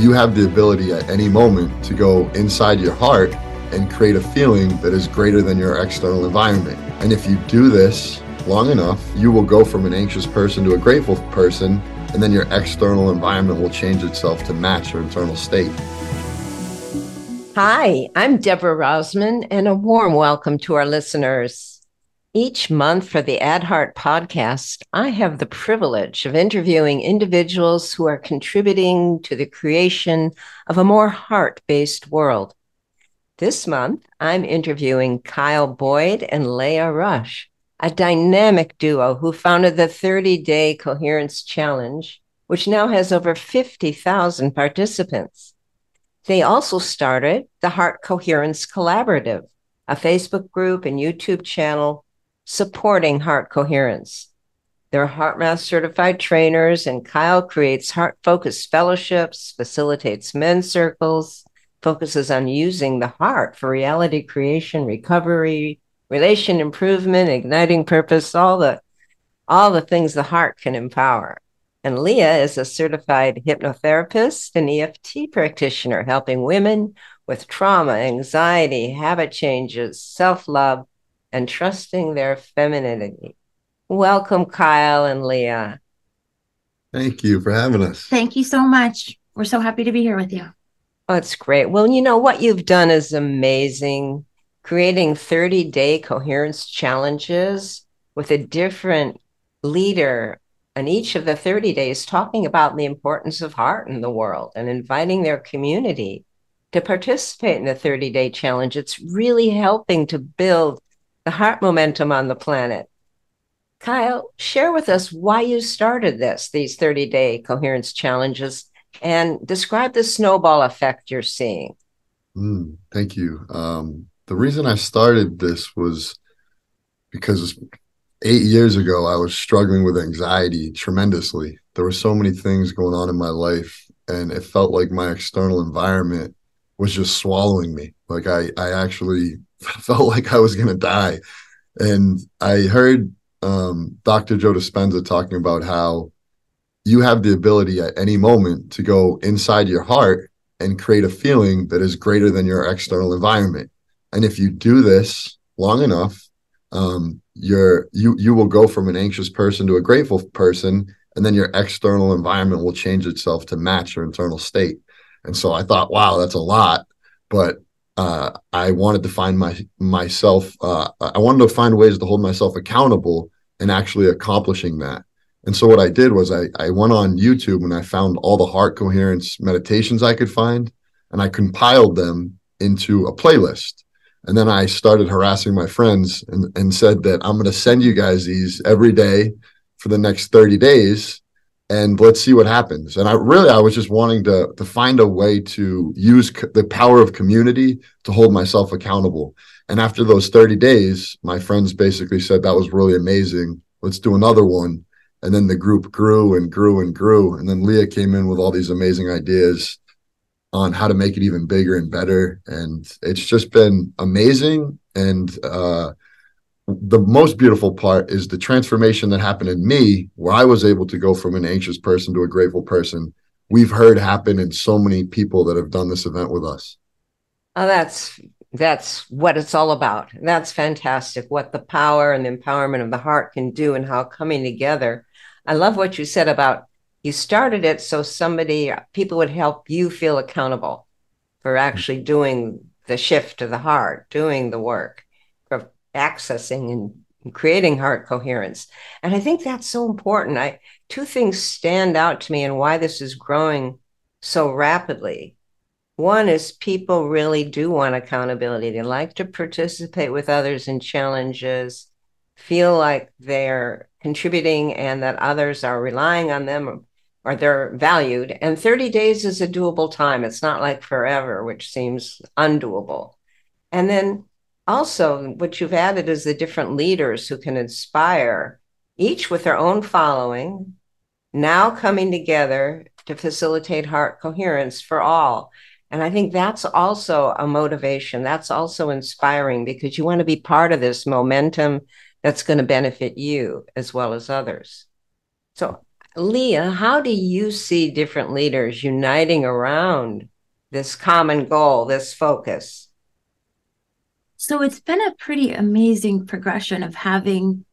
you have the ability at any moment to go inside your heart and create a feeling that is greater than your external environment. And if you do this long enough, you will go from an anxious person to a grateful person, and then your external environment will change itself to match your internal state. Hi, I'm Deborah Rosman, and a warm welcome to our listeners. Each month for the Ad Heart podcast, I have the privilege of interviewing individuals who are contributing to the creation of a more heart-based world. This month, I'm interviewing Kyle Boyd and Leah Rush, a dynamic duo who founded the 30-Day Coherence Challenge, which now has over 50,000 participants. They also started the Heart Coherence Collaborative, a Facebook group and YouTube channel supporting heart coherence. They're HeartMath certified trainers, and Kyle creates heart-focused fellowships, facilitates men's circles, focuses on using the heart for reality creation, recovery, relation improvement, igniting purpose, all the things the heart can empower. And Leah is a certified hypnotherapist and EFT practitioner, helping women with trauma, anxiety, habit changes, self-love, and trusting their femininity. Welcome, Kyle and Leah. Thank you for having us. Thank you so much. We're so happy to be here with you. Oh, it's great. Well, you know, what you've done is amazing, creating 30-day coherence challenges with a different leader on each of the 30 days, talking about the importance of heart in the world and inviting their community to participate in the 30-day challenge. It's really helping to build the heart momentum on the planet. Kyle, share with us why you started these 30-day coherence challenges, and describe the snowball effect you're seeing. Thank you. The reason I started this was because 8 years ago, I was struggling with anxiety tremendously. There were so many things going on in my life, and it felt like my external environment was just swallowing me. Like I actually felt like I was going to die. And I heard Dr. Joe Dispenza talking about how you have the ability at any moment to go inside your heart and create a feeling that is greater than your external environment. And if you do this long enough, you will go from an anxious person to a grateful person, and then your external environment will change itself to match your internal state. And so I thought, wow, that's a lot, but I wanted to find myself. I wanted to find ways to hold myself accountable and actually accomplishing that. And so what I did was I went on YouTube and I found all the heart coherence meditations I could find, and I compiled them into a playlist. And then I started harassing my friends and said that I'm going to send you guys these every day for the next 30 days, and let's see what happens. And I was just wanting to find a way to use the power of community to hold myself accountable. And after those 30 days, my friends basically said, that was really amazing. Let's do another one. And then the group grew and grew and grew. And then Leah came in with all these amazing ideas on how to make it even bigger and better. And it's just been amazing. And the most beautiful part is the transformation that happened in me, where I was able to go from an anxious person to a grateful person. We've heard happen in so many people that have done this event with us. Oh, that's what it's all about. That's fantastic, what the power and the empowerment of the heart can do, and how coming together. I love what you said about you started it so people would help you feel accountable for actually doing the shift to the heart, doing the work, for accessing and creating heart coherence. And I think that's so important. Two things stand out to me and why this is growing so rapidly. One is people really do want accountability. They like to participate with others in challenges, feel like they're contributing and that others are relying on them or they're valued. And 30 days is a doable time. It's not like forever, which seems undoable. And then also what you've added is the different leaders who can inspire, each with their own following, now coming together to facilitate heart coherence for all. And I think that's also a motivation. That's also inspiring, because you want to be part of this momentum that's going to benefit you as well as others. So Leah, how do you see different leaders uniting around this common goal, this focus? So it's been a pretty amazing progression of having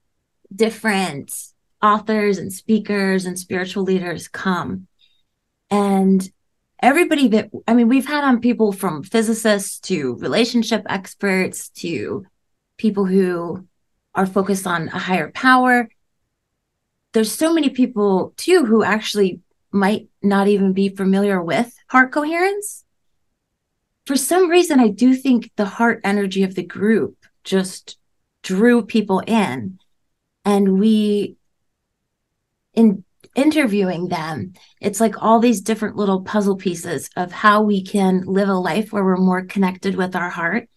different authors and speakers and spiritual leaders come. And everybody that, I mean, we've had on people from physicists to relationship experts to people who are focused on a higher power. There's so many people too who actually might not even be familiar with heart coherence. For some reason, I do think the heart energy of the group just drew people in. And in interviewing them, it's like all these different little puzzle pieces of how we can live a life where we're more connected with our heart.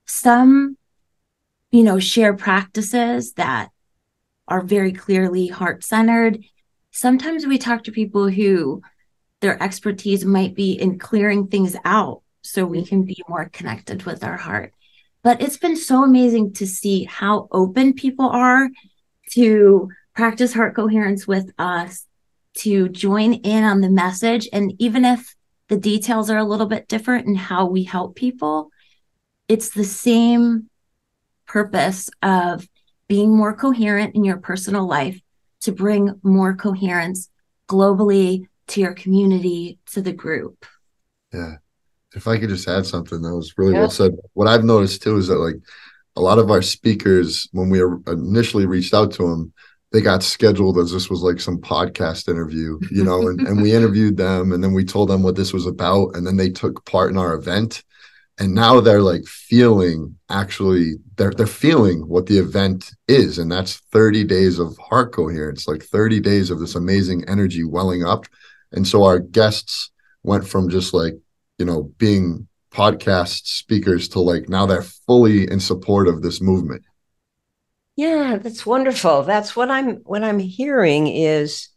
Some, share practices that are very clearly heart-centered. Sometimes we talk to people who their expertise might be in clearing things out so we can be more connected with our heart. But it's been so amazing to see how open people are to practice heart coherence with us, to join in on the message. And even if the details are a little bit different in how we help people, it's the same purpose of being more coherent in your personal life to bring more coherence globally to your community, to the group. Yeah. If I could just add something, that was really well said. What I've noticed too is that like a lot of our speakers, when we initially reached out to them, they got scheduled as this was like some podcast interview, and we interviewed them and then we told them what this was about. And then they took part in our event. And now they're like feeling they're feeling what the event is. And that's 30 days of heart coherence, like 30 days of this amazing energy welling up. And so our guests went from just like, being podcast speakers to like now they're fully in support of this movement. Yeah, that's wonderful. That's what I'm hearing is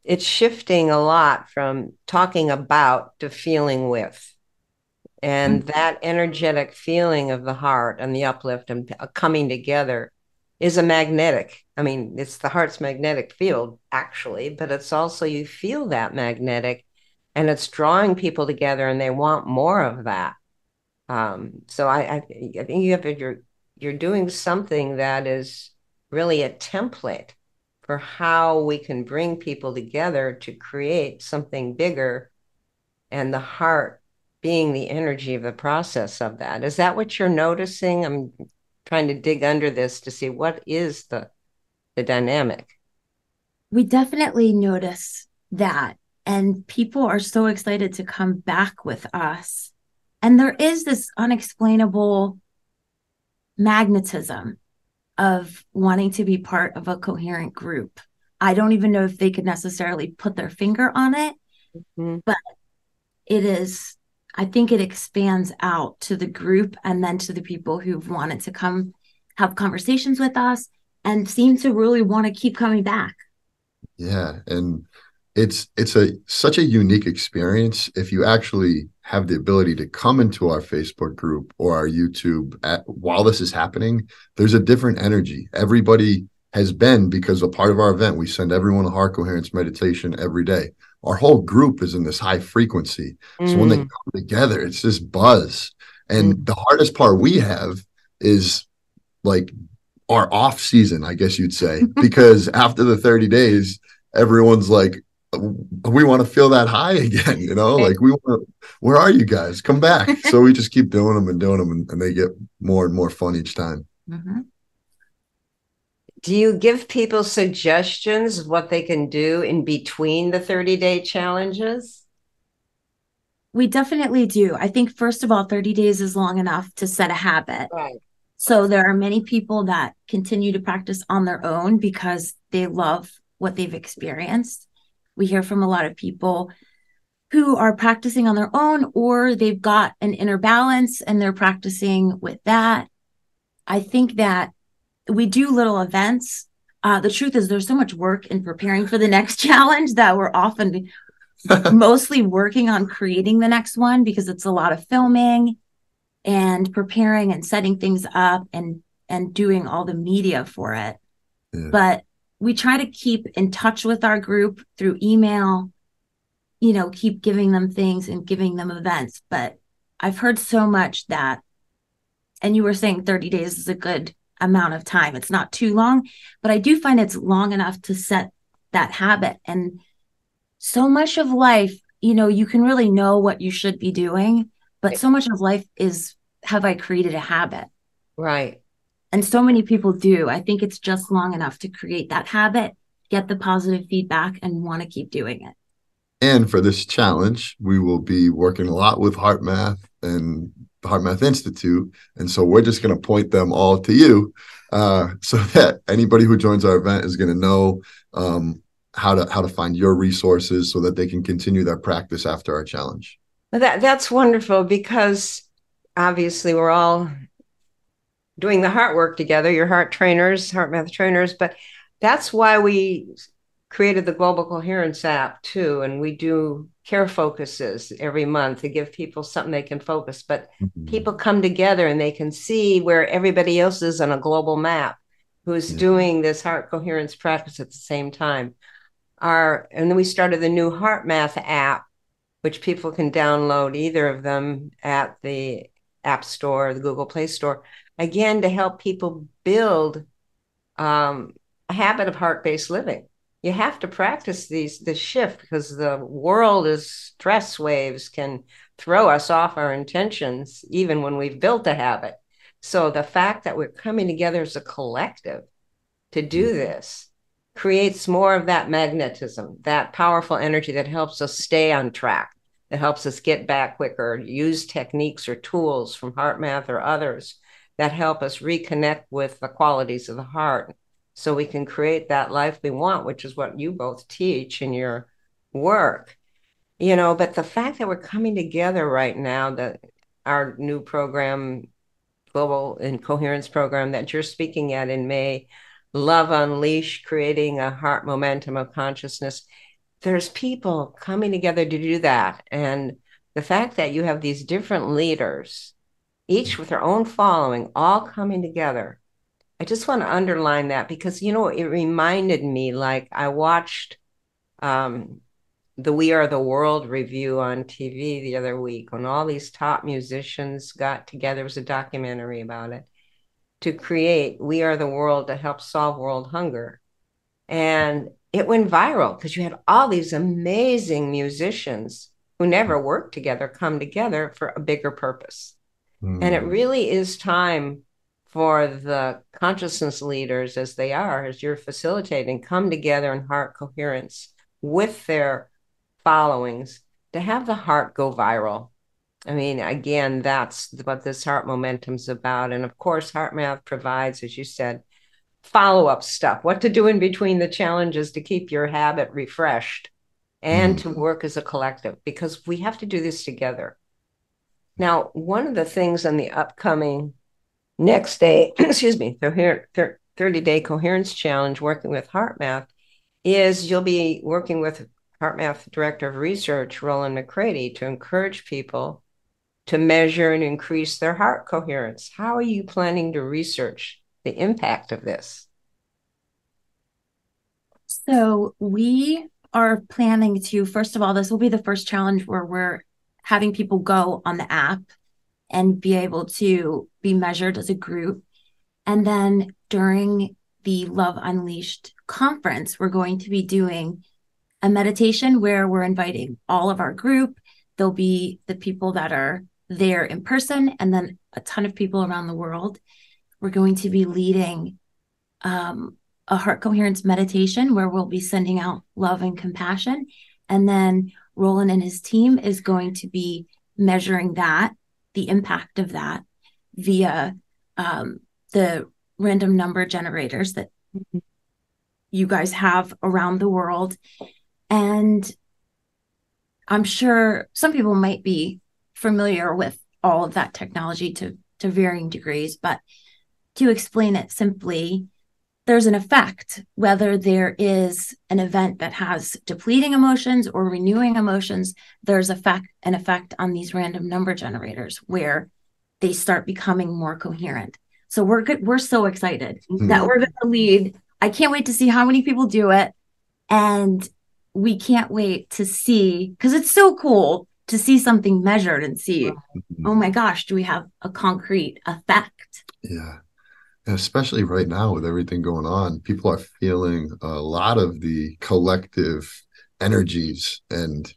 it's shifting a lot from talking about to feeling with. And that energetic feeling of the heart and the uplift and coming together is a magnetic. I mean, it's the heart's magnetic field, actually, but it's also you feel that magnetic and it's drawing people together and they want more of that. So I think you're doing something that is really a template for how we can bring people together to create something bigger, and the heart being the energy of the process of that. Is that what you're noticing? I'm trying to dig under this to see what is the dynamic. We definitely notice that. And people are so excited to come back with us. And there is this unexplainable magnetism of wanting to be part of a coherent group. I don't even know if they could necessarily put their finger on it, but I think it expands out to the group and then to the people who've wanted to come have conversations with us and seem to really want to keep coming back. Yeah. And it's such a unique experience if you actually have the ability to come into our Facebook group or our YouTube while this is happening. There's a different energy. Everybody has been, because a part of our event, we send everyone a heart coherence meditation every day. Our whole group is in this high frequency. So when they come together, it's this buzz. And the hardest part we have is like our off season, I guess you'd say, because after the 30 days, everyone's like, we want to feel that high again, like where are you guys? Come back. So we just keep doing them and they get more and more fun each time. Mm-hmm. Do you give people suggestions of what they can do in between the 30-day challenges? We definitely do. I think, first of all, 30 days is long enough to set a habit. Right. So there are many people that continue to practice on their own because they love what they've experienced. We hear from a lot of people who are practicing on their own, or they've got an inner balance and they're practicing with that. I think that we do little events. The truth is there's so much work in preparing for the next challenge that we're often mostly working on creating the next one, because it's a lot of filming and preparing and setting things up and doing all the media for it. Yeah. But we try to keep in touch with our group through email, you know, keep giving them things and giving them events. But I've heard so much that, and you were saying 30 days is a good amount of time. It's not too long, but I do find it's long enough to set that habit. And so much of life, you know, you can really know what you should be doing, but so much of life is, have I created a habit? Right. And so many people do. I think it's just long enough to create that habit, get the positive feedback, and want to keep doing it. And for this challenge, we will be working a lot with Heart Math and the Heart Math Institute. And so we're just going to point them all to you so that anybody who joins our event is going to know how to find your resources so that they can continue their practice after our challenge. That's wonderful, because obviously we're all doing the heart work together. You're heart trainers, heart math trainers, but that's why we created the Global Coherence app too. And we do care focuses every month to give people something they can focus, but people come together and they can see where everybody else is on a global map who's doing this heart coherence practice at the same time. And then we started the new Heart Math app, which people can download, either of them, at the App Store, the Google Play Store, again, to help people build a habit of heart-based living. You have to practice this shift, because the world is stress waves can throw us off our intentions, even when we've built a habit. So the fact that we're coming together as a collective to do this creates more of that magnetism, that powerful energy that helps us stay on track, that helps us get back quicker, use techniques or tools from Heart Math or others that help us reconnect with the qualities of the heart, so we can create that life we want, which is what you both teach in your work. You know, but the fact that we're coming together right now, that our new program, Global and Coherence program that you're speaking at in May, Love Unleashed, creating a heart momentum of consciousness, there's people coming together to do that. And the fact that you have these different leaders, each with their own following, all coming together, I just want to underline that, because, you know, it reminded me, like, I watched the We Are the World review on TV the other week, when all these top musicians got together. It was a documentary about it, to create We Are the World to help solve world hunger. And it went viral because you had all these amazing musicians who never worked together come together for a bigger purpose. And it really is time for the consciousness leaders, as they are, as you're facilitating, come together in heart coherence with their followings to have the heart go viral. I mean, again, that's what this heart momentum's about. And of course, Heart Math provides, as you said, follow-up stuff, what to do in between the challenges to keep your habit refreshed and to work as a collective, because we have to do this together. Now, one of the things on the upcoming next day, 30-day coherence challenge, working with Heart Math, is you'll be working with Heart Math Director of Research, Roland McCready, to encourage people to measure and increase their heart coherence. How are you planning to research the impact of this? So we are planning to, first of all, this will be the first challenge where we're having people go on the app and be able to be measured as a group. And then during the Love Unleashed conference, we're going to be doing a meditation where we're inviting all of our group. There'll be the people that are there in person, and then a ton of people around the world. We're going to be leading a heart coherence meditation where we'll be sending out love and compassion. And then Roland and his team is going to be measuring that, the impact of that, via the random number generators that you guys have around the world. And I'm sure some people might be familiar with all of that technology to varying degrees, but to explain it simply, there's an effect, whether there is an event that has depleting emotions or renewing emotions, there's an effect on these random number generators where they start becoming more coherent. So we're so excited that we're going to lead I can't wait to see how many people do it. And we can't wait to see, because it's so cool to see something measured and see, oh my gosh, do we have a concrete effect? Yeah. And especially right now with everything going on, people are feeling a lot of the collective energies. And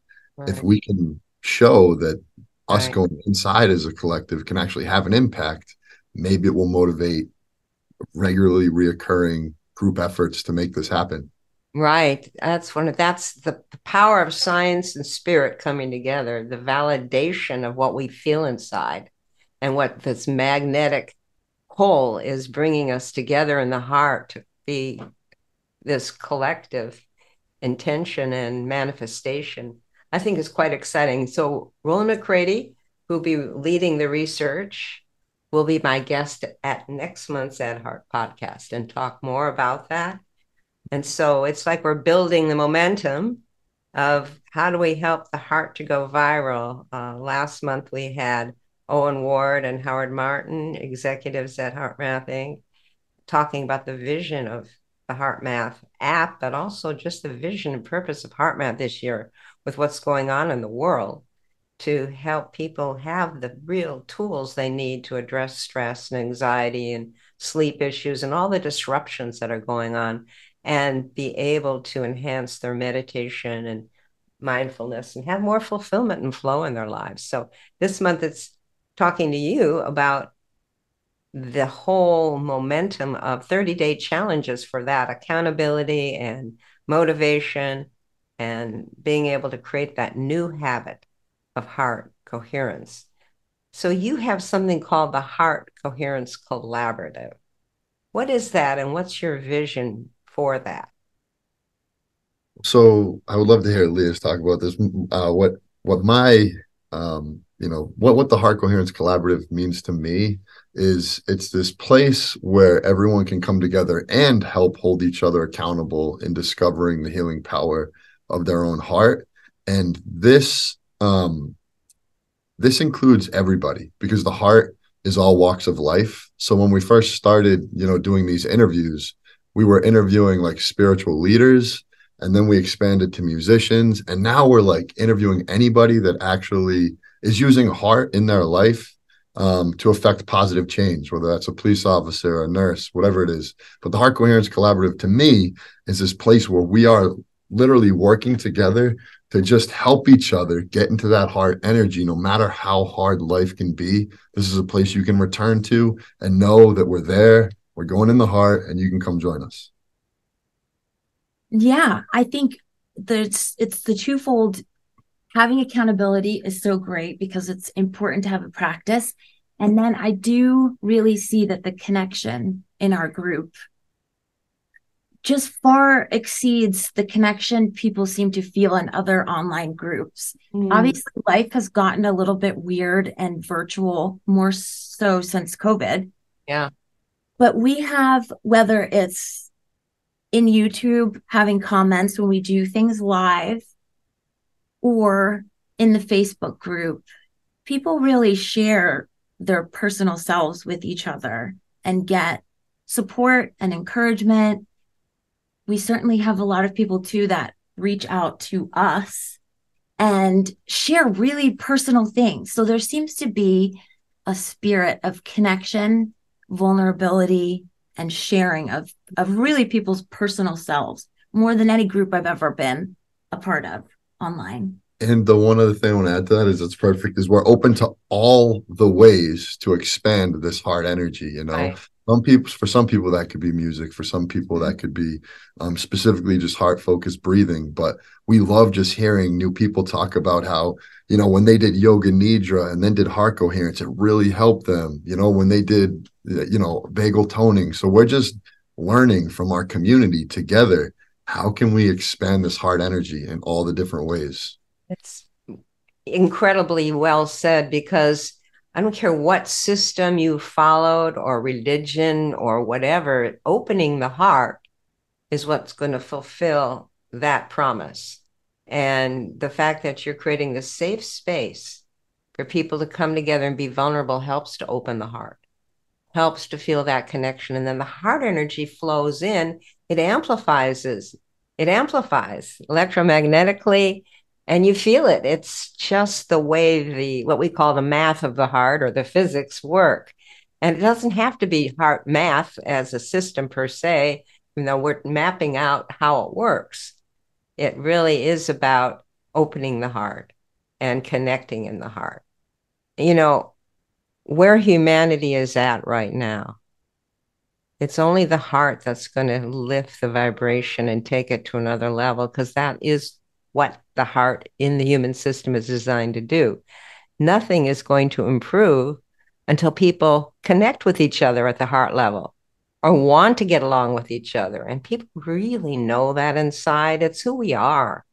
if Right. we can show that us Right. going inside as a collective can actually have an impact, maybe it will motivate regularly reoccurring group efforts to make this happen. Right. That's the power of science and spirit coming together, the validation of what we feel inside and what this magnetic whole is bringing us together in the heart to be this collective intention and manifestation. I think is quite exciting. So Roland McCready, who'll be leading the research, will be my guest at next month's Ad Heart podcast and talk more about that. And so it's like we're building the momentum of how do we help the heart to go viral. Last month we had Owen Ward and Howard Martin, executives at HeartMath Inc., talking about the vision of the HeartMath app, but also just the vision and purpose of HeartMath this year with what's going on in the world to help people have the real tools they need to address stress and anxiety and sleep issues and all the disruptions that are going on and be able to enhance their meditation and mindfulness and have more fulfillment and flow in their lives. So this month it's talking to you about the whole momentum of 30-day challenges for that accountability and motivation and being able to create that new habit of heart coherence. So you have something called the Heart Coherence Collaborative. What is that and what's your vision for that? So I would love to hear Leah's talk about this. What my what the Heart Coherence Collaborative means to me is it's this place where everyone can come together and help hold each other accountable in discovering the healing power of their own heart. And this includes everybody because the heart is all walks of life. So when we first started, doing these interviews, we were interviewing like spiritual leaders, and then we expanded to musicians, and now we're like interviewing anybody that actually is using heart in their life to affect positive change, whether that's a police officer, a nurse, whatever it is. But the Heart Coherence Collaborative to me is this place where we are literally working together to just help each other get into that heart energy, no matter how hard life can be. This is a place you can return to and know that we're there, we're going in the heart, and you can come join us. Yeah, I think it's the twofold. Having accountability is so great because it's important to have a practice. And then I do really see that the connection in our group just far exceeds the connection people seem to feel in other online groups. Obviously, life has gotten a little bit weird and virtual, more so since COVID. Yeah. But we have, whether it's in YouTube, having comments when we do things live, or in the Facebook group, people really share their personal selves with each other and get support and encouragement. We certainly have a lot of people too that reach out to us and share really personal things. So there seems to be a spirit of connection, vulnerability, and sharing of really people's personal selves more than any group I've ever been a part of online. And the one other thing I want to add to that is it's perfect is we're open to all the ways to expand this heart energy. Right. For some people that could be music, for some people that could be specifically just heart focused breathing. But we love just hearing new people talk about how, when they did yoga nidra and then did heart coherence, it really helped them, when they did, vagal toning. So we're just learning from our community together. How can we expand this heart energy in all the different ways? It's incredibly well said because I don't care what system you followed or religion or whatever, opening the heart is what's going to fulfill that promise. And the fact that you're creating the safe space for people to come together and be vulnerable helps to open the heart, helps to feel that connection. And then the heart energy flows in it amplifies electromagnetically, and you feel it. It's just the way what we call the math of the heart or the physics work. And it doesn't have to be heart math as a system per se. We're mapping out how it works. It really is about opening the heart and connecting in the heart. Where humanity is at right now, it's only the heart that's going to lift the vibration and take it to another level, because that is what the heart in the human system is designed to do. Nothing is going to improve until people connect with each other at the heart level or want to get along with each other. And people really know that inside. It's who we are.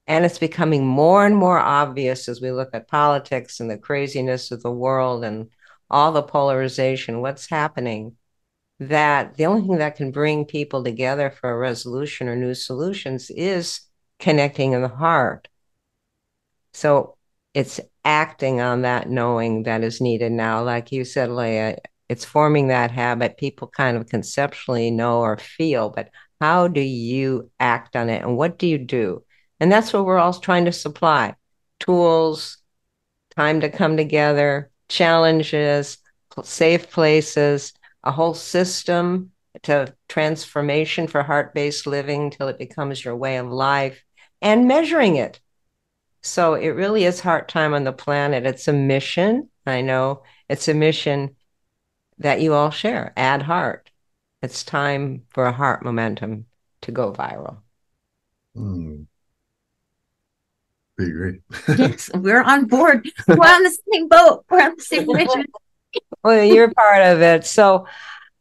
And it's becoming more and more obvious as we look at politics and the craziness of the world and all the polarization, what's happening, that the only thing that can bring people together for a resolution or new solutions is connecting in the heart. So it's acting on that knowing that is needed now. Like you said, Leah, it's forming that habit. People kind of conceptually know or feel, but how do you act on it? And what do you do? And that's what we're all trying to supply: tools, time to come together, challenges, safe places, a whole system to transformation for heart-based living till it becomes your way of life, and measuring it. So it really is Heart Time on the Planet. It's a mission. I know it's a mission that you all share. Add heart. It's time for a heart momentum to go viral. We agree. Yes, we're on board. We're on the same boat. We're on the same mission. Well, you're part of it. So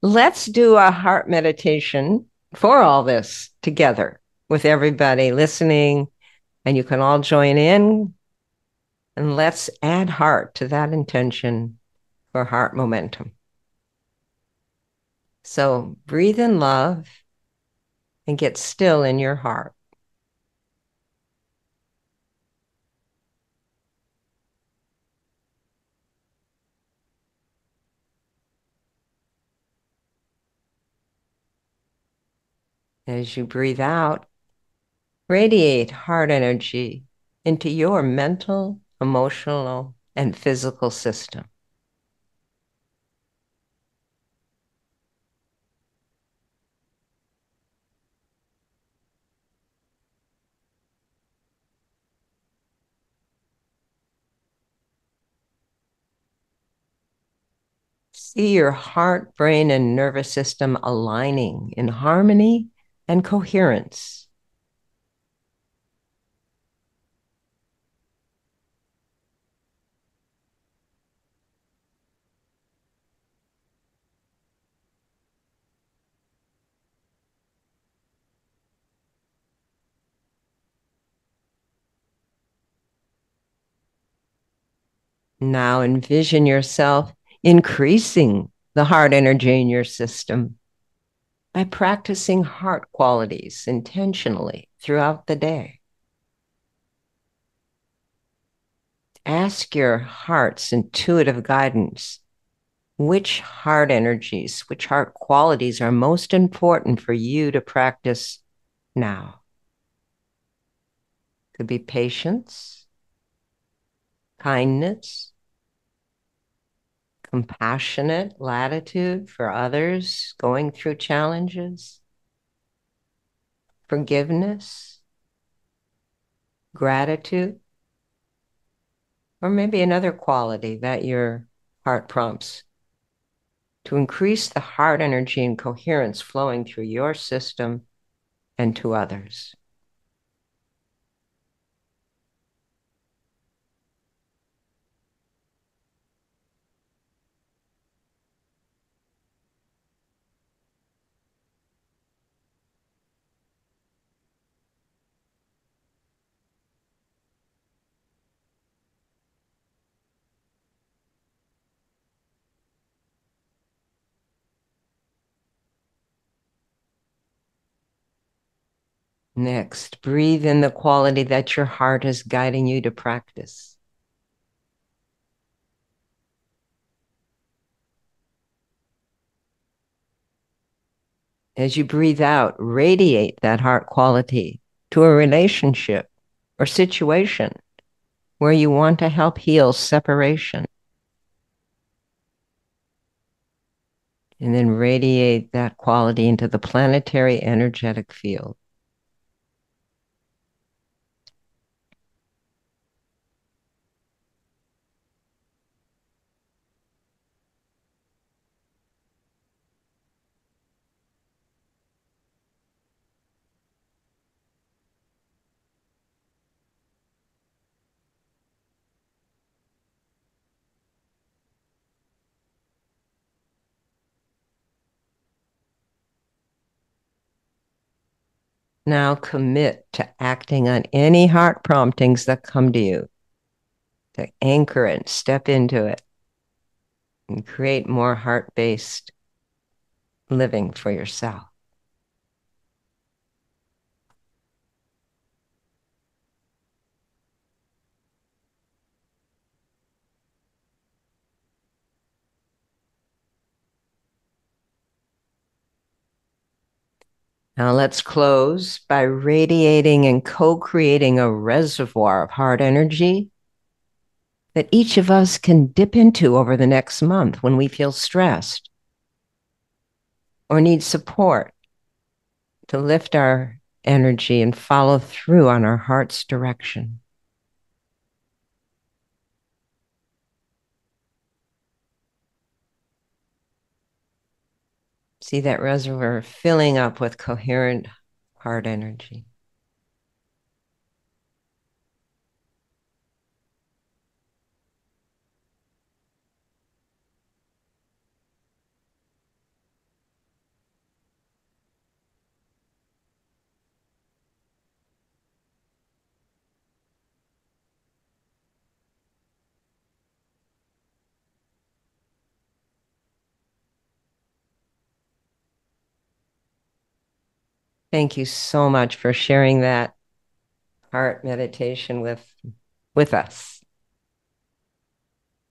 let's do a heart meditation for all this together with everybody listening, and you can all join in. And let's add heart to that intention for heart momentum. So breathe in love and get still in your heart. As you breathe out, radiate heart energy into your mental, emotional, and physical system. See your heart, brain, and nervous system aligning in harmony and coherence. Now envision yourself increasing the heart energy in your system by practicing heart qualities intentionally throughout the day. Ask your heart's intuitive guidance which heart energies, which heart qualities are most important for you to practice now. Could be patience, kindness, compassionate latitude for others going through challenges, forgiveness, gratitude, or maybe another quality that your heart prompts to increase the heart energy and coherence flowing through your system and to others. Next, breathe in the quality that your heart is guiding you to practice. as you breathe out, radiate that heart quality to a relationship or situation where you want to help heal separation. And then radiate that quality into the planetary energetic field. Now commit to acting on any heart promptings that come to you, to anchor it, step into it, and create more heart-based living for yourself. Now let's close by radiating and co-creating a reservoir of heart energy that each of us can dip into over the next month when we feel stressed or need support to lift our energy and follow through on our heart's direction. See that reservoir filling up with coherent heart energy. Thank you so much for sharing that heart meditation with us.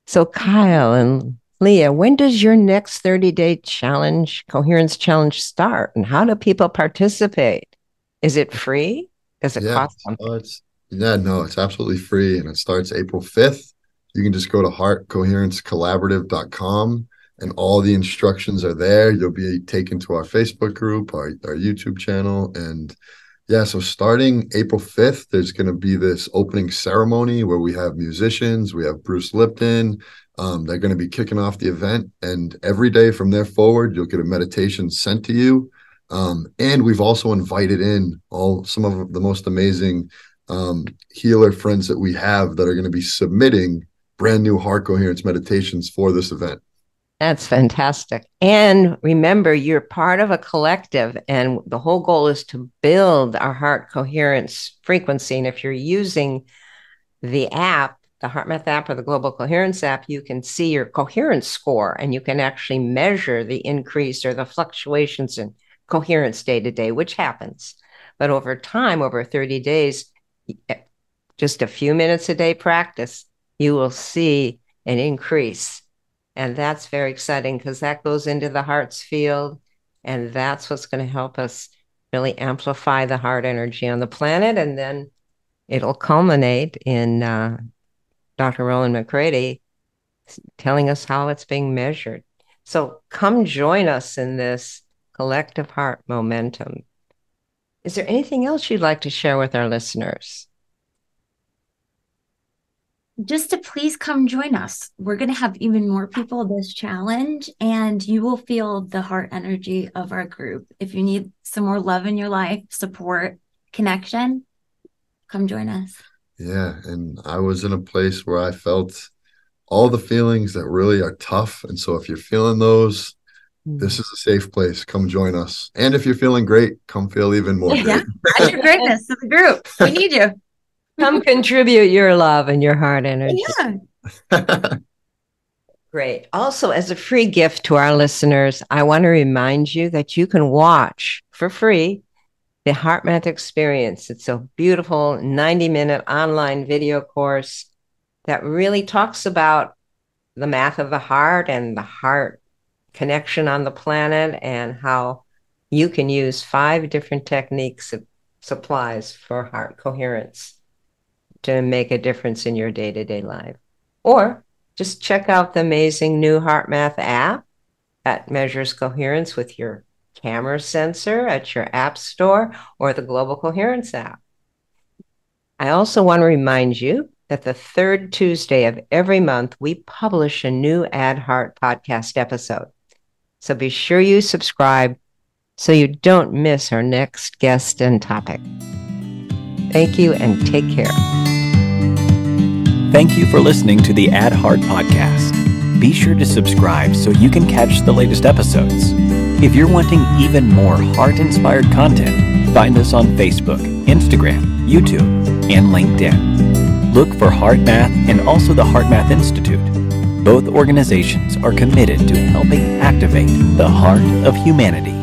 So Kyle and Leah, when does your next 30-day challenge, Coherence Challenge, start? And how do people participate? Is it free? Does it cost something? It's absolutely free. And it starts April 5th. You can just go to heartcoherencecollaborative.com and all the instructions are there. You'll be taken to our Facebook group, our YouTube channel. And yeah, so starting April 5th, there's going to be this opening ceremony where we have musicians, we have Bruce Lipton. They're going to be kicking off the event. And every day from there forward, you'll get a meditation sent to you. And we've also invited in some of the most amazing healer friends that we have that are going to be submitting brand new heart coherence meditations for this event. That's fantastic. And remember, you're part of a collective, and the whole goal is to build our heart coherence frequency. And if you're using the app, the HeartMath app or the Global Coherence app, you can see your coherence score, and you can actually measure the increase or the fluctuations in coherence day to day, which happens. But over time, over 30 days, just a few minutes a day practice, you will see an increase. And that's very exciting because that goes into the heart's field. And that's what's going to help us really amplify the heart energy on the planet. And then it'll culminate in Dr. Roland McCready telling us how it's being measured. So come join us in this collective heart momentum. Is there anything else you'd like to share with our listeners? Just to please come join us. We're going to have even more people this challenge, and you will feel the heart energy of our group. If you need some more love in your life, support, connection, come join us. Yeah. And I was in a place where I felt all the feelings that really are tough. And so if you're feeling those, this is a safe place. Come join us. And if you're feeling great, come feel even more great. Add your greatness to the group. We need you. Come contribute your love and your heart energy. Yeah. Great. Also, as a free gift to our listeners, I want to remind you that you can watch for free the HeartMath Experience. It's a beautiful 90-minute online video course that really talks about the math of the heart and the heart connection on the planet and how You can use 5 different techniques of supplies for heart coherence to make a difference in your day-to-day life. Or just check out the amazing new HeartMath app that measures coherence with your camera sensor at your app store or the Global Coherence app. I also want to remind you that the 3rd Tuesday of every month, we publish a new Add Heart podcast episode. So be sure you subscribe so you don't miss our next guest and topic. Thank you and take care. Thank you for listening to the Add Heart podcast. Be sure to subscribe so you can catch the latest episodes. If you're wanting even more heart-inspired content, find us on Facebook, Instagram, YouTube, and LinkedIn. Look for HeartMath and also the HeartMath Institute. Both organizations are committed to helping activate the heart of humanity.